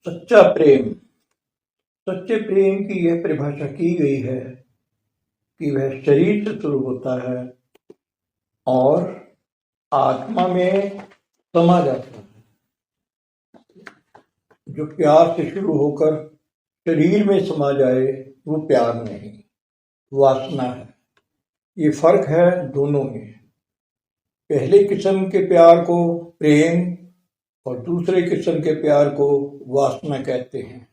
सच्चा प्रेम। सच्चे प्रेम की यह परिभाषा की गई है कि वह शरीर से शुरू होता है और आत्मा में समा जाता है। जो प्यार से शुरू होकर शरीर में समा जाए वो प्यार नहीं, वासना है। ये फर्क है दोनों में। पहले किस्म के प्यार को प्रेम और दूसरे किस्म के प्यार को वासना कहते हैं।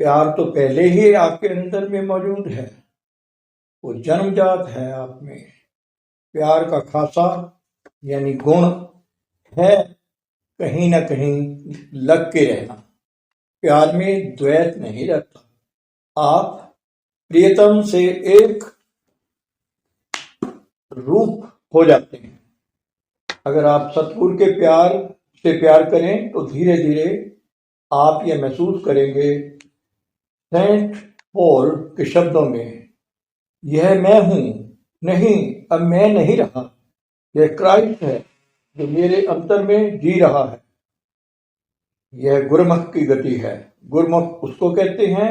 प्यार तो पहले ही आपके अंदर में मौजूद है, वो जन्मजात है आप में। प्यार का खासा यानी गुण है कहीं ना कहीं लग के रहना। प्यार में द्वैत नहीं रहता। आप प्रियतम से एक रूप हो जाते हैं। अगर आप सतगुरु के प्यार से प्यार करें तो धीरे धीरे आप ये महसूस करेंगे, सेंट पॉल के शब्दों में, यह मैं हूं नहीं, अब मैं नहीं रहा, यह क्राइस्ट है जो मेरे अंतर में जी रहा है। यह गुरमुख की गति है। गुरमुख उसको कहते हैं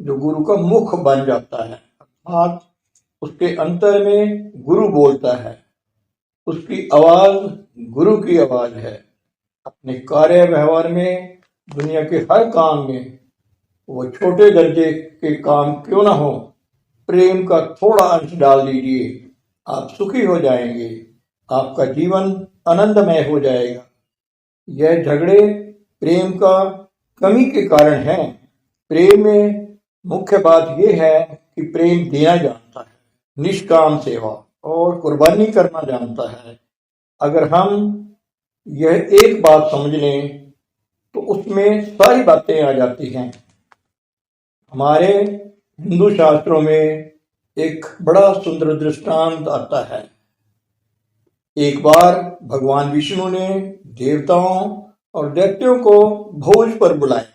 जो गुरु का मुख बन जाता है, अर्थात उसके अंतर में गुरु बोलता है, उसकी आवाज गुरु की आवाज है। अपने कार्य व्यवहार में, दुनिया के हर काम में, वो छोटे दर्जे के काम क्यों ना हो, प्रेम का थोड़ा अंश डाल दीजिए, आप सुखी हो जाएंगे, आपका जीवन आनंदमय हो जाएगा। यह झगड़े प्रेम का कमी के कारण है। प्रेम में मुख्य बात यह है कि प्रेम देना जानता है, निष्काम सेवा और कुर्बानी करना जानता है। अगर हम यह एक बात समझ लें तो उसमें सारी बातें आ जाती हैं। हमारे हिंदू शास्त्रों में एक बड़ा सुंदर दृष्टांत आता है। एक बार भगवान विष्णु ने देवताओं और दैत्यों को भोज पर बुलाया।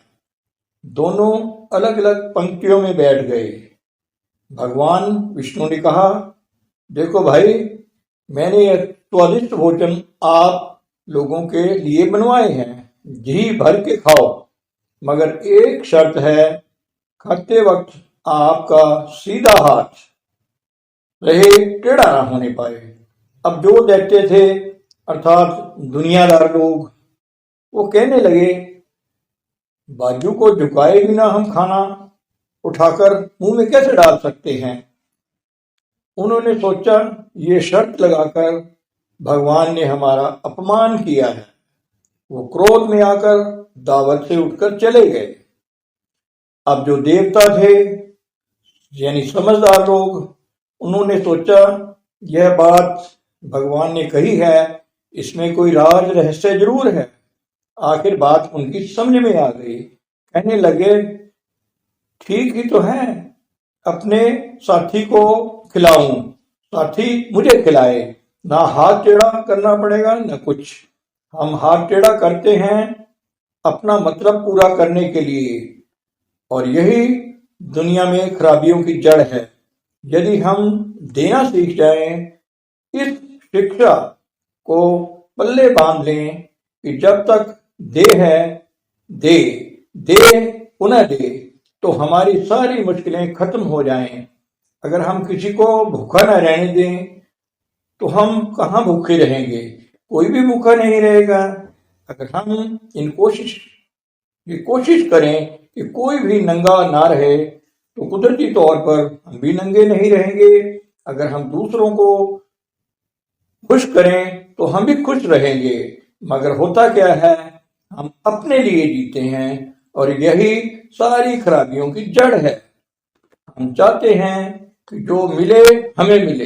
दोनों अलग अलग पंक्तियों में बैठ गए। भगवान विष्णु ने कहा, देखो भाई, मैंने यह स्वादिष्ट भोजन आप लोगों के लिए बनवाए हैं, जी भर के खाओ, मगर एक शर्त है, खाते वक्त आपका सीधा हाथ रहे, टेढ़ा ना होने पाए। अब जो दैत्य थे अर्थात दुनियादार लोग, वो कहने लगे, बाजू को झुकाए बिना हम खाना उठाकर मुंह में कैसे डाल सकते हैं। उन्होंने सोचा ये शर्त लगाकर भगवान ने हमारा अपमान किया है। वो क्रोध में आकर दावत से उठकर चले गए। अब जो देवता थे यानी समझदार लोग, उन्होंने सोचा यह बात भगवान ने कही है, इसमें कोई राज रहस्य जरूर है। आखिर बात उनकी समझ में आ गई। कहने लगे, ठीक ही तो है, अपने साथी को खिलाऊं, साथी मुझे खिलाए, ना हाथ टेढ़ा करना पड़ेगा ना कुछ। हम हाथ टेढ़ा करते हैं अपना मतलब पूरा करने के लिए, और यही दुनिया में खराबियों की जड़ है। यदि हम देना सीख जाएं, इस शिक्षा को पल्ले बांध लें कि जब तक दे है दे, दे पुनः दे, तो हमारी सारी मुश्किलें खत्म हो जाएं। अगर हम किसी को भूखा न रहने दें तो हम कहाँ भूखे रहेंगे, कोई भी भूखा नहीं रहेगा। अगर हम ये कोशिश करें कि कोई भी नंगा ना रहे, तो कुदरती तौर पर हम भी नंगे नहीं रहेंगे। अगर हम दूसरों को खुश करें तो हम भी खुश रहेंगे। मगर होता क्या है, हम अपने लिए जीते हैं, और यही सारी खराबियों की जड़ है। हम चाहते हैं कि जो मिले हमें मिले,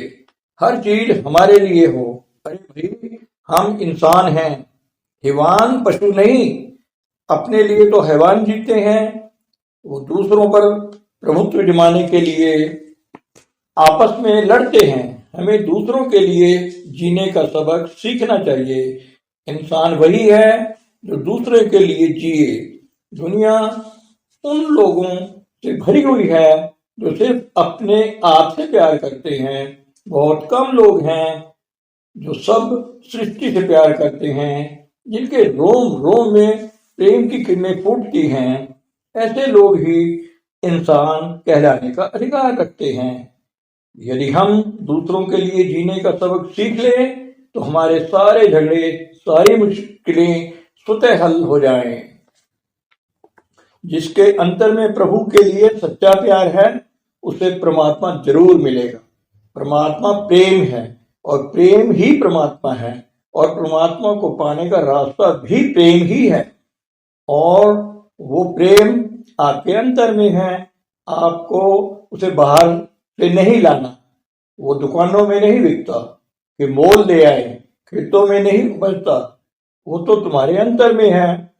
हर चीज हमारे लिए हो। अरे भाई, हम इंसान हैं, हैवान पशु नहीं। अपने लिए तो हैवान जीते हैं, वो दूसरों पर प्रभुत्व जमाने के लिए आपस में लड़ते हैं। हमें दूसरों के लिए जीने का सबक सीखना चाहिए। इंसान वही है जो दूसरे के लिए जिए। दुनिया उन लोगों से भरी हुई है जो सिर्फ अपने आप से प्यार करते हैं। बहुत कम लोग हैं जो सब सृष्टि से प्यार करते हैं, जिनके रोम रोम में प्रेम की किरणें फूटती हैं, ऐसे लोग ही इंसान कहलाने का अधिकार रखते हैं। यदि हम दूसरों के लिए जीने का सबक सीख लें तो हमारे सारे झगड़े, सारी मुश्किलें स्वतः हल हो जाएं। जिसके अंतर में प्रभु के लिए सच्चा प्यार है, उसे परमात्मा जरूर मिलेगा। परमात्मा प्रेम है और प्रेम ही परमात्मा है, और परमात्मा को पाने का रास्ता भी प्रेम ही है। और वो प्रेम आपके अंतर में है, आपको उसे बाहर से नहीं लाना। वो दुकानों में नहीं बिकता कि मोल ले आए, खेतों में नहीं उपजता, वो तो तुम्हारे अंतर में है।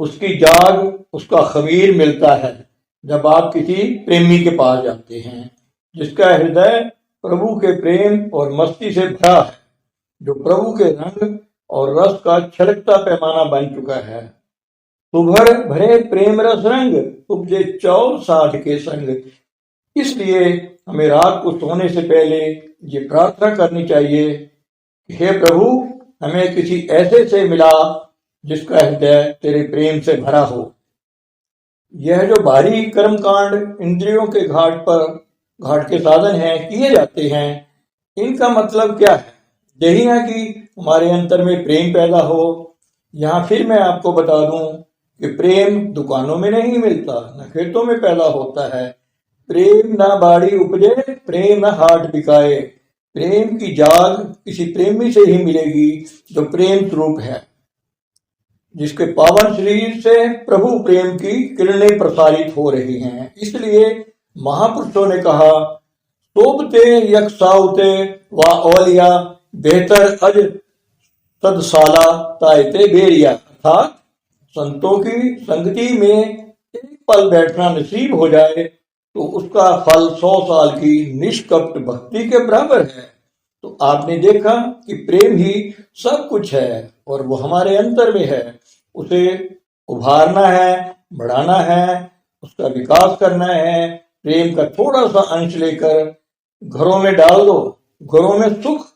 उसकी जाग, उसका खमीर मिलता है जब आप किसी प्रेमी के पास जाते हैं, जिसका हृदय प्रभु के प्रेम और मस्ती से भरा है, जो प्रभु के रंग और रस का छलकता पैमाना बन चुका है। सुभर भरे प्रेम रस रंग, उपजे 4 के संग। इसलिए हमें रात को सोने से पहले ये प्रार्थना करनी चाहिए कि हे प्रभु, हमें किसी ऐसे से मिला जिसका हृदय तेरे प्रेम से भरा हो। यह जो बाहरी कर्मकांड इंद्रियों के घाट के साधन हैं, किए जाते हैं, इनका मतलब क्या है? यही है कि हमारे अंतर में प्रेम पैदा हो। यहाँ फिर मैं आपको बता दूं कि प्रेम दुकानों में नहीं मिलता, न खेतों में पैदा होता है। प्रेम ना बाड़ी उपजे, प्रेम न हाट बिकाए। प्रेम की जाग किसी प्रेमी से ही मिलेगी जो प्रेम स्वरूप है, जिसके पावन शरीर से प्रभु प्रेम की किरणें प्रसारित हो रही हैं। इसलिए महापुरुषों ने कहा, शोभते यक साउते व औलिया, बेहतर अज सदसाला तायते बेरिया। अर्थात संतों की संगति में एक पल बैठना नसीब हो जाए तो उसका फल 100 साल की निष्कपट भक्ति के बराबर है। तो आपने देखा कि प्रेम ही सब कुछ है और वो हमारे अंतर में है। उसे उभारना है, बढ़ाना है, उसका विकास करना है। प्रेम का थोड़ा सा अंश लेकर घरों में डाल दो, घरों में सुख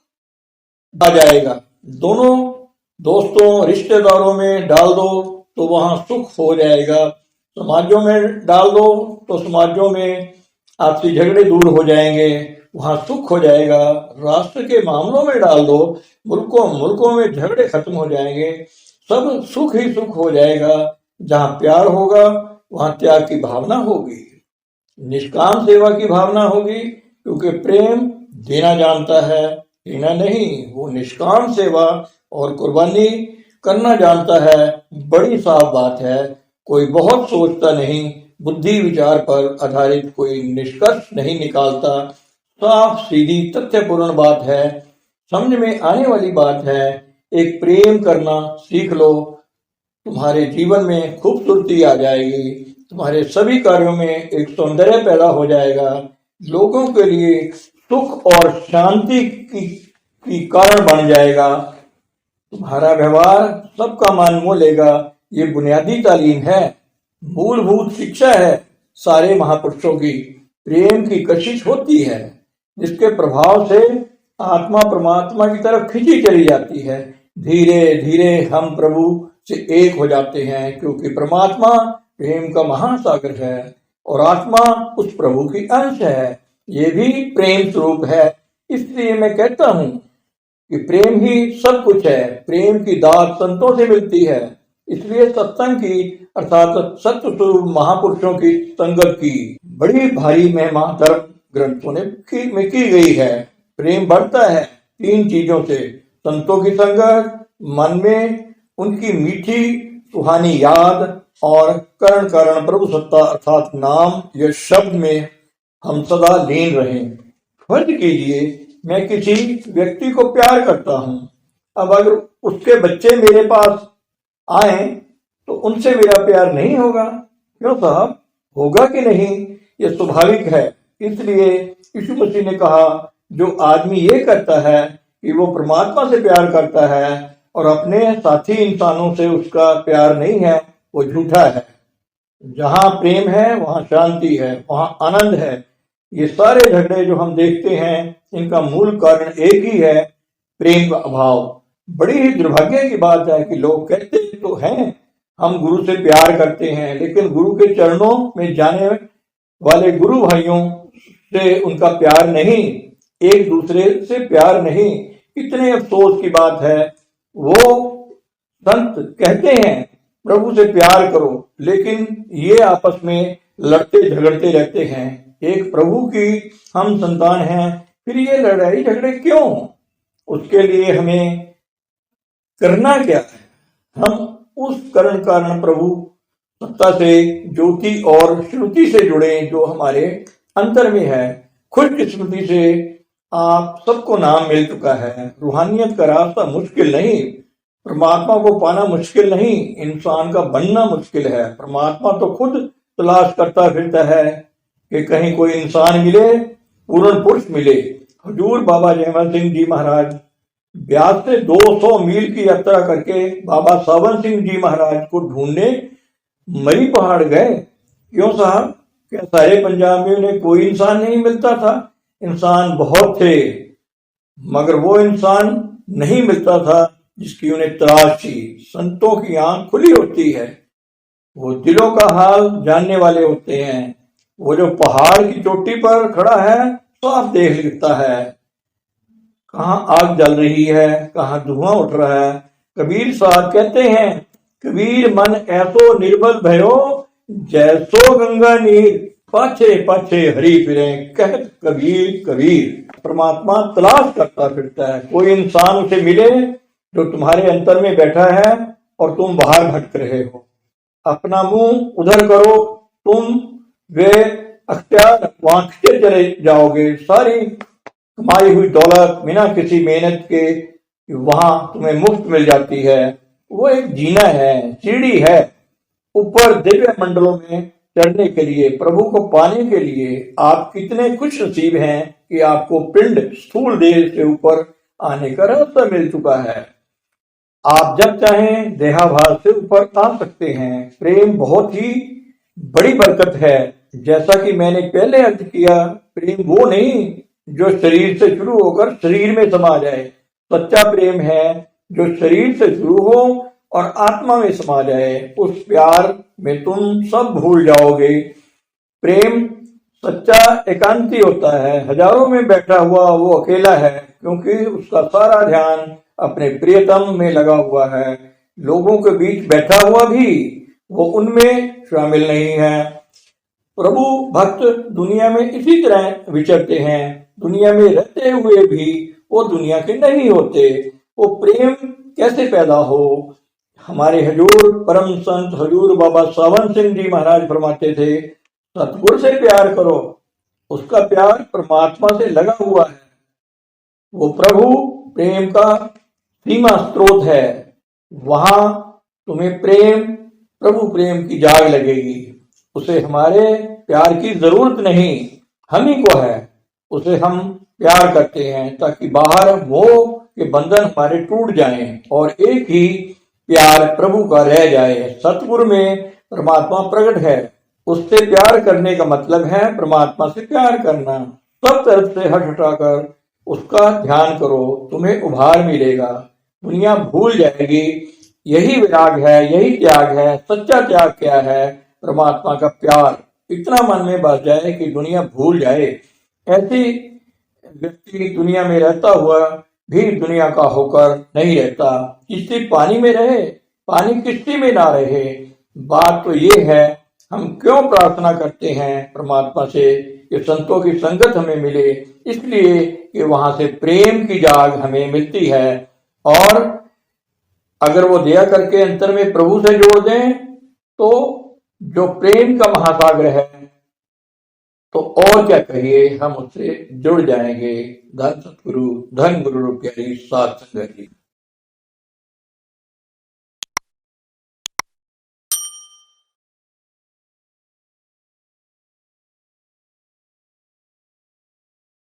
आ जाएगा। दोनों दोस्तों, रिश्तेदारों में डाल दो तो वहां सुख हो जाएगा। समाजों में डाल दो तो समाजों में आपसी झगड़े दूर हो जाएंगे, वहां सुख हो जाएगा। राष्ट्र के मामलों में डाल दो, मुल्कों में झगड़े खत्म हो जाएंगे, सब सुख ही सुख हो जाएगा। जहां प्यार होगा वहां त्याग की भावना होगी, निष्काम सेवा की भावना होगी, क्योंकि प्रेम देना जानता है, लेना नहीं। वो निष्काम सेवा और कुर्बानी करना जानता है। बड़ी साफ बात है, कोई बहुत सोचता नहीं, बुद्धि विचार पर आधारित कोई निष्कर्ष नहीं निकालता। साफ सीधी तथ्यपूर्ण बात है, समझ में आने वाली बात है। एक प्रेम करना सीख लो, तुम्हारे जीवन में खूबसूरती आ जाएगी, तुम्हारे सभी कार्यों में एक सौंदर्य पैदा हो जाएगा, लोगों के लिए सुख और शांति की कारण बन जाएगा। तुम्हारा व्यवहार सबका मान मोलेगा। ये बुनियादी तालीम है, मूलभूत शिक्षा है सारे महापुरुषों की। प्रेम की कशिश होती है, जिसके प्रभाव से आत्मा परमात्मा की तरफ खिंची चली जाती है। धीरे धीरे हम प्रभु से एक हो जाते हैं, क्योंकि परमात्मा प्रेम का महासागर है और आत्मा उस प्रभु की अंश है। ये भी प्रेम स्वरूप है। इसलिए मैं कहता हूं कि प्रेम ही सब कुछ है। प्रेम की दात संतों से मिलती है। इसलिए सत्संग की अर्थात सत्य स्वरूप महापुरुषों की संगत की बड़ी भारी महिमा धर्म ग्रंथों में की गई है। प्रेम बढ़ता है 3 चीजों से: संतों की संगत, मन में उनकी मीठी सुहानी याद, और करण करण प्रभु सत्ता अर्थात नाम या शब्द में हम सदा लीन रहें। फर्ज कीजिए मैं किसी व्यक्ति को प्यार करता हूं, अब अगर उसके बच्चे मेरे पास आए तो उनसे मेरा प्यार नहीं होगा? क्यों साहब, होगा कि नहीं? यह स्वाभाविक है। इसलिए यीशु मसीह ने कहा, जो आदमी ये करता है कि वो परमात्मा से प्यार करता है और अपने साथी इंसानों से उसका प्यार नहीं है, वो झूठा है। जहां प्रेम है वहां शांति है, वहां आनंद है। ये सारे झगड़े जो हम देखते हैं, इनका मूल कारण एक ही है, प्रेम का अभाव। बड़ी ही दुर्भाग्य की बात है कि लोग कहते तो हैं हम गुरु से प्यार करते हैं, लेकिन गुरु के चरणों में जाने वाले गुरु भाइयों से उनका प्यार नहीं, एक दूसरे से प्यार नहीं। कितने अफसोस की बात है। वो संत कहते हैं प्रभु से प्यार करो, लेकिन ये आपस में लड़ते झगड़ते रहते हैं। एक प्रभु की हम संतान हैं, फिर ये लड़ाई झगड़े क्यों? उसके लिए हमें करना क्या है? हम उस कारण प्रभु सत्ता से, ज्योति और श्रुति से जुड़े जो हमारे अंतर में है। खुशकिस्मती से आप सबको नाम मिल चुका है। रूहानियत का रास्ता मुश्किल नहीं, परमात्मा को पाना मुश्किल नहीं, इंसान का बनना मुश्किल है। परमात्मा तो खुद तलाश करता फिरता है कि कहीं कोई इंसान मिले, पूर्ण पुरुष मिले। हजूर बाबा जयमल सिंह जी महाराज ब्यास से 200 मील की यात्रा करके बाबा सावन सिंह जी महाराज को ढूंढने मरी पहाड़ गए। क्यों साहब? क्या सारे पंजाब में उन्हें कोई इंसान नहीं मिलता था? इंसान बहुत थे, मगर वो इंसान नहीं मिलता था जिसकी उन्हें तलाश थी। संतों की आंख खुली होती है, वो दिलों का हाल जानने वाले होते हैं। वो जो पहाड़ की चोटी पर खड़ा है साफ देख लेता है कहाँ आग जल रही है, कहाँ धुआं उठ रहा है। कबीर साहब कहते हैं, कबीर मन ऐसो निर्बल भयो जैसो गंगा नीर, पाछे पाछे हरी फिरे कहत कबीर कबीर। परमात्मा तलाश करता फिरता है। कोई इंसान उसे मिले जो तुम्हारे अंतर में बैठा है और तुम बाहर भटक रहे हो। अपना मुंह उधर करो, तुम वे अख्तियार वांछते चले जाओगे। सारी कमाई हुई दौलत बिना किसी मेहनत के वहां तुम्हें मुफ्त मिल जाती है। वो एक जीना है, सीढ़ी है ऊपर दिव्य मंडलों में चढ़ने के लिए, प्रभु को पाने के लिए। आप कितने खुश नसीब हैं कि आपको पिंड स्थूल देह से ऊपर आने का रास्ता मिल चुका है। आप जब चाहें देहाभास से ऊपर आ सकते हैं। प्रेम बहुत ही बड़ी बरकत है। जैसा कि मैंने पहले अर्ज किया, प्रेम वो नहीं जो शरीर से शुरू होकर शरीर में समा जाए। सच्चा प्रेम है जो शरीर से शुरू हो और आत्मा में समा जाए। उस प्यार में तुम सब भूल जाओगे। प्रेम सच्चा एकांती होता है। हजारों में बैठा हुआ वो अकेला है, क्योंकि उसका सारा ध्यान अपने प्रियतम में लगा हुआ है। लोगों के बीच बैठा हुआ भी वो उनमें शामिल नहीं है। प्रभु भक्त दुनिया में इसी तरह विचरते हैं। दुनिया में रहते हुए भी वो दुनिया के नहीं होते। वो प्रेम कैसे पैदा हो? हमारे हजूर परम संत हजूर बाबा सावन सिंह जी महाराज फरमाते थे, सतगुरु से प्यार करो। उसका प्यार परमात्मा से लगा हुआ है। वो प्रभु प्रेम का सीमा स्रोत है। वहां तुम्हें प्रभु प्रेम की जाग लगेगी। उसे हमारे प्यार की जरूरत नहीं, हम ही को है। उसे हम प्यार करते हैं ताकि बाहर मोह के बंधन हमारे टूट जाएं और एक ही प्यार प्रभु का रह जाए। सतगुरु में परमात्मा प्रकट है। उससे प्यार करने का मतलब है परमात्मा से प्यार करना। सब तरफ से हट हटाकर उसका ध्यान करो, तुम्हें उभार मिलेगा। दुनिया भूल जाएगी। यही विराग है, यही त्याग है। सच्चा त्याग क्या है? परमात्मा का प्यार इतना मन में बस जाए कि दुनिया भूल जाए। ऐसी व्यक्ति दुनिया में रहता हुआ भी दुनिया का होकर नहीं रहता। किश्ती पानी में रहे, पानी किश्ती में ना रहे। बात तो ये है, हम क्यों प्रार्थना करते हैं परमात्मा से कि संतों की संगत हमें मिले, इसलिए कि वहां से प्रेम की जाग हमें मिलती है। और अगर वो दया करके अंतर में प्रभु से जोड़ दें तो जो प्रेम का महासागर है, तो और क्या कहिए, हम उससे जुड़ जाएंगे। धन सतगुरु, धन गुरु प्यारी साथ संगत जी।